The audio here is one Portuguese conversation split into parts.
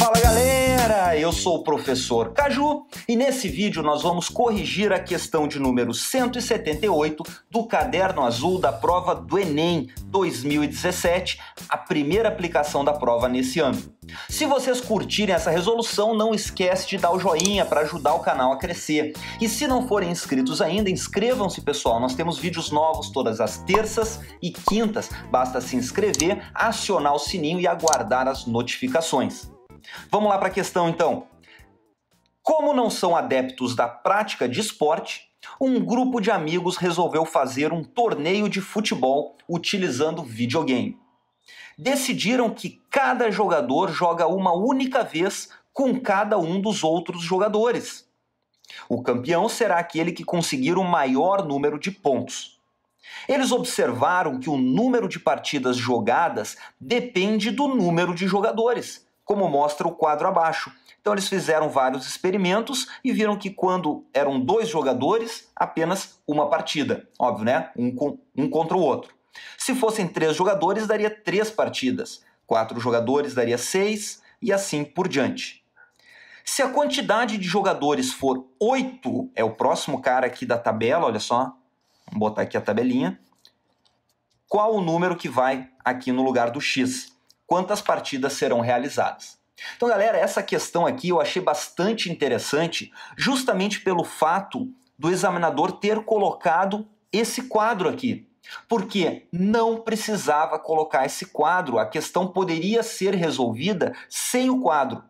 Fala galera, eu sou o professor Caju e nesse vídeo nós vamos corrigir a questão de número 178 do caderno azul da prova do Enem 2017, a primeira aplicação da prova nesse ano. Se vocês curtirem essa resolução, não esquece de dar o joinha para ajudar o canal a crescer. E se não forem inscritos ainda, inscrevam-se pessoal, nós temos vídeos novos todas as terças e quintas, basta se inscrever, acionar o sininho e aguardar as notificações. Vamos lá para a questão então. Como não são adeptos da prática de esporte, um grupo de amigos resolveu fazer um torneio de futebol utilizando videogame. Decidiram que cada jogador joga uma única vez com cada um dos outros jogadores. O campeão será aquele que conseguir o maior número de pontos. Eles observaram que o número de partidas jogadas depende do número de jogadores, como mostra o quadro abaixo. Então eles fizeram vários experimentos e viram que quando eram 2 jogadores, apenas uma partida. Óbvio, né? Um contra o outro. Se fossem 3 jogadores, daria 3 partidas. 4 jogadores daria 6 e assim por diante. Se a quantidade de jogadores for 8, é o próximo cara aqui da tabela, olha só. Vamos botar aqui a tabelinha. Qual o número que vai aqui no lugar do X? Quantas partidas serão realizadas? Então, galera, essa questão aqui eu achei bastante interessante, justamente pelo fato do examinador ter colocado esse quadro aqui. Porque não precisava colocar esse quadro, a questão poderia ser resolvida sem o quadro.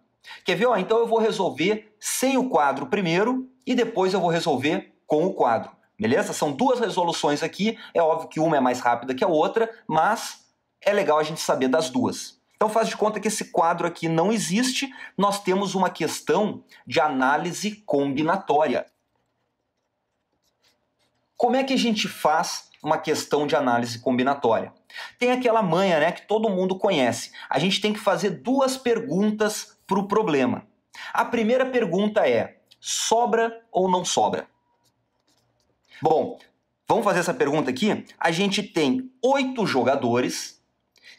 Quer ver? Então eu vou resolver sem o quadro primeiro e depois eu vou resolver com o quadro. Beleza? São 2 resoluções aqui, é óbvio que uma é mais rápida que a outra, mas é legal a gente saber das duas. Então faz de conta que esse quadro aqui não existe, nós temos uma questão de análise combinatória. Como é que a gente faz uma questão de análise combinatória? Tem aquela manha, né, que todo mundo conhece. A gente tem que fazer 2 perguntas para o problema. A primeira pergunta é: sobra ou não sobra? Bom, vamos fazer essa pergunta aqui? A gente tem 8 jogadores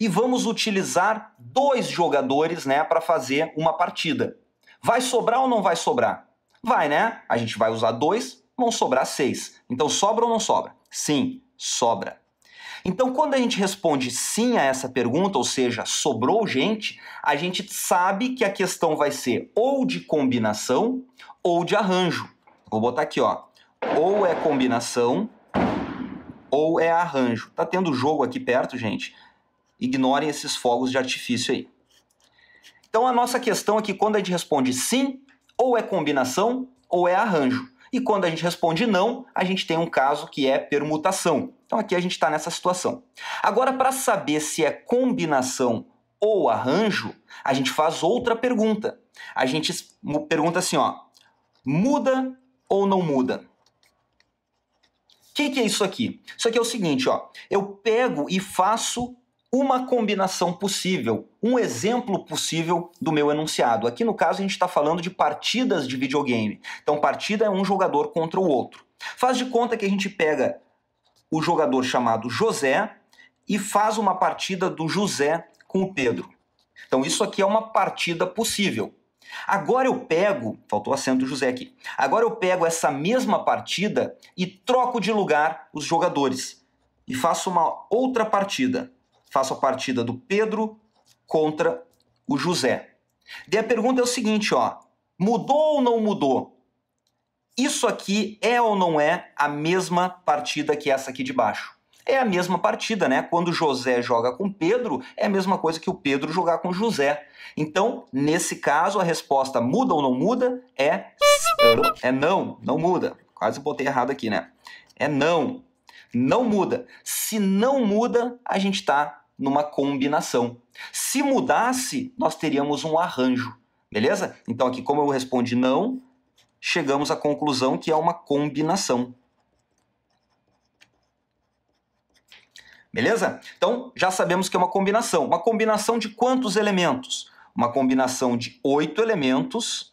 e vamos utilizar 2 jogadores, né, para fazer uma partida. Vai sobrar ou não vai sobrar? Vai, né? A gente vai usar 2, vão sobrar 6. Então sobra ou não sobra? Sim, sobra. Então quando a gente responde sim a essa pergunta, ou seja, sobrou gente, a gente sabe que a questão vai ser ou de combinação ou de arranjo. Vou botar aqui, ó. Ou é combinação ou é arranjo. Tá tendo jogo aqui perto, gente? Ignorem esses fogos de artifício aí. Então a nossa questão aqui, quando a gente responde sim, ou é combinação ou é arranjo. E quando a gente responde não, a gente tem um caso que é permutação. Então aqui a gente está nessa situação. Agora, para saber se é combinação ou arranjo, a gente faz outra pergunta. A gente pergunta assim, ó, muda ou não muda? O que é isso aqui? Isso aqui é o seguinte, ó, eu pego e faço uma combinação possível, um exemplo possível do meu enunciado. Aqui no caso a gente está falando de partidas de videogame. Então partida é um jogador contra o outro. Faz de conta que a gente pega o jogador chamado José e faz uma partida do José com o Pedro. Então isso aqui é uma partida possível. Agora eu pego, faltou o acento do José aqui, agora eu pego essa mesma partida e troco de lugar os jogadores e faço uma outra partida. Faço a partida do Pedro contra o José. Daí a pergunta é o seguinte, ó, mudou ou não mudou? Isso aqui é ou não é a mesma partida que essa aqui de baixo? É a mesma partida, né? Quando José joga com Pedro, é a mesma coisa que o Pedro jogar com José. Então, nesse caso, a resposta muda ou não muda é não, não muda. Quase botei errado aqui, né? É não, não muda. Se não muda, a gente está numa combinação. Se mudasse, nós teríamos um arranjo, beleza? Então aqui, como eu respondi não, chegamos à conclusão que é uma combinação. Beleza? Então, já sabemos que é uma combinação. Uma combinação de quantos elementos? Uma combinação de 8 elementos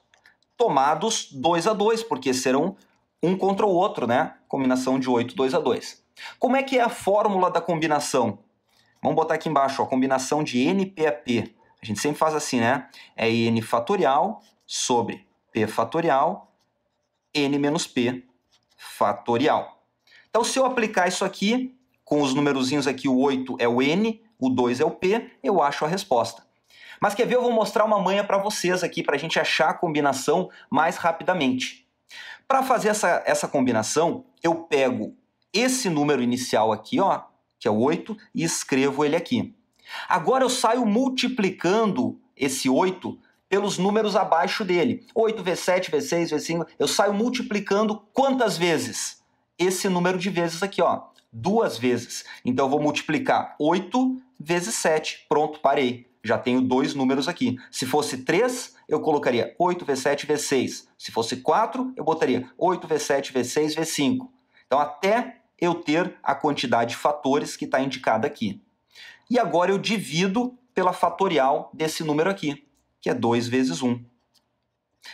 tomados 2 a 2, porque serão um contra o outro, né? Combinação de 8, 2 a 2. Como é que é a fórmula da combinação? Vamos botar aqui embaixo, ó, combinação de NPAP. A gente sempre faz assim, né? É n fatorial sobre p fatorial, n menos p fatorial. Então, se eu aplicar isso aqui, com os numerozinhos aqui, o 8 é o n, o 2 é o p, eu acho a resposta. Mas quer ver? Eu vou mostrar uma manha para vocês aqui, para a gente achar a combinação mais rapidamente. Para fazer essa combinação, eu pego esse número inicial aqui, ó, que é o 8, e escrevo ele aqui. Agora eu saio multiplicando esse 8 pelos números abaixo dele. 8 vezes 7, vezes 6, vezes 5. Eu saio multiplicando quantas vezes? Esse número de vezes aqui, ó. 2 vezes. Então eu vou multiplicar 8 vezes 7. Pronto, parei. Já tenho 2 números aqui. Se fosse 3, eu colocaria 8 vezes 7 vezes 6. Se fosse 4, eu botaria 8 vezes 7 vezes 6 vezes 5. Então até eu ter a quantidade de fatores que está indicada aqui. E agora eu divido pela fatorial desse número aqui, que é 2 vezes 1.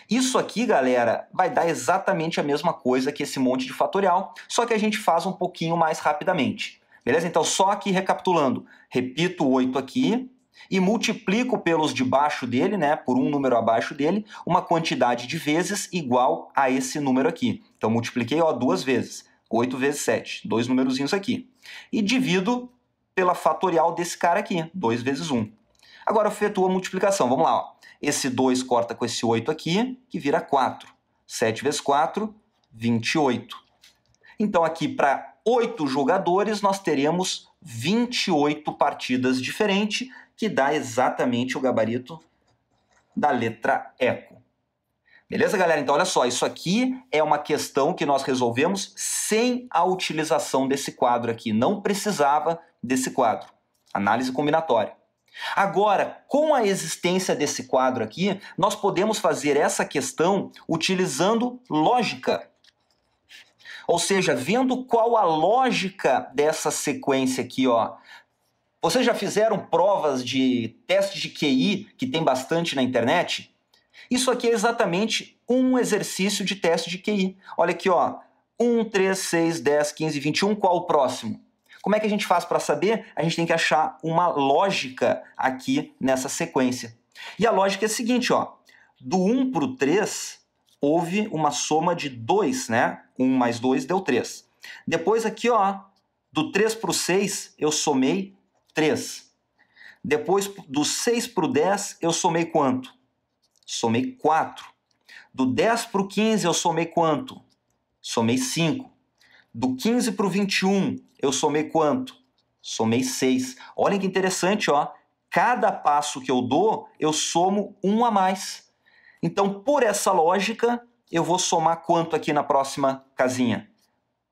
Isso aqui, galera, vai dar exatamente a mesma coisa que esse monte de fatorial, só que a gente faz um pouquinho mais rapidamente. Beleza? Então, só aqui recapitulando. Repito o 8 aqui e multiplico pelos de baixo dele, né, por um número abaixo dele, uma quantidade de vezes igual a esse número aqui. Então, multipliquei, ó, 2 vezes. 8 vezes 7. 2 numerozinhos aqui. E divido pela fatorial desse cara aqui, 2 vezes 1. Agora eu efetuo a multiplicação, vamos lá. Ó. Esse 2 corta com esse 8 aqui, que vira 4. 7 vezes 4, 28. Então aqui para 8 jogadores nós teremos 28 partidas diferentes, que dá exatamente o gabarito da letra eco. Beleza, galera? Então olha só, isso aqui é uma questão que nós resolvemos sem a utilização desse quadro aqui. Não precisava desse quadro. Análise combinatória. Agora, com a existência desse quadro aqui, nós podemos fazer essa questão utilizando lógica. Ou seja, vendo qual a lógica dessa sequência aqui, ó. Vocês já fizeram provas de teste de QI, que tem bastante na internet? Isso aqui é exatamente um exercício de teste de QI. Olha aqui, ó. 1, 3, 6, 10, 15, 21, qual o próximo? Como é que a gente faz para saber? A gente tem que achar uma lógica aqui nessa sequência. E a lógica é a seguinte, ó. Do 1 para o 3, houve uma soma de 2, né? 1 mais 2 deu 3. Depois aqui, ó, do 3 para o 6, eu somei 3. Depois, do 6 para o 10, eu somei quanto? Somei 4. Do 10 para o 15, eu somei quanto? Somei 5. Do 15 para o 21, eu somei quanto? Somei 6. Olha que interessante, ó. Cada passo que eu dou, eu somo 1 a mais. Então, por essa lógica, eu vou somar quanto aqui na próxima casinha?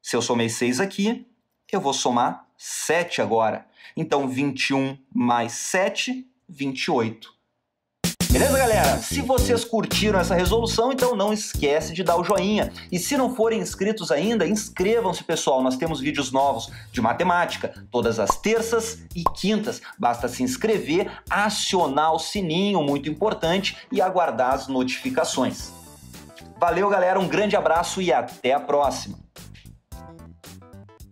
Se eu somei 6 aqui, eu vou somar 7 agora. Então, 21 mais 7, 28. Beleza, galera? Se vocês curtiram essa resolução, então não esquece de dar o joinha. E se não forem inscritos ainda, inscrevam-se, pessoal. Nós temos vídeos novos de matemática, todas as terças e quintas. Basta se inscrever, acionar o sininho, muito importante, e aguardar as notificações. Valeu, galera, um grande abraço e até a próxima!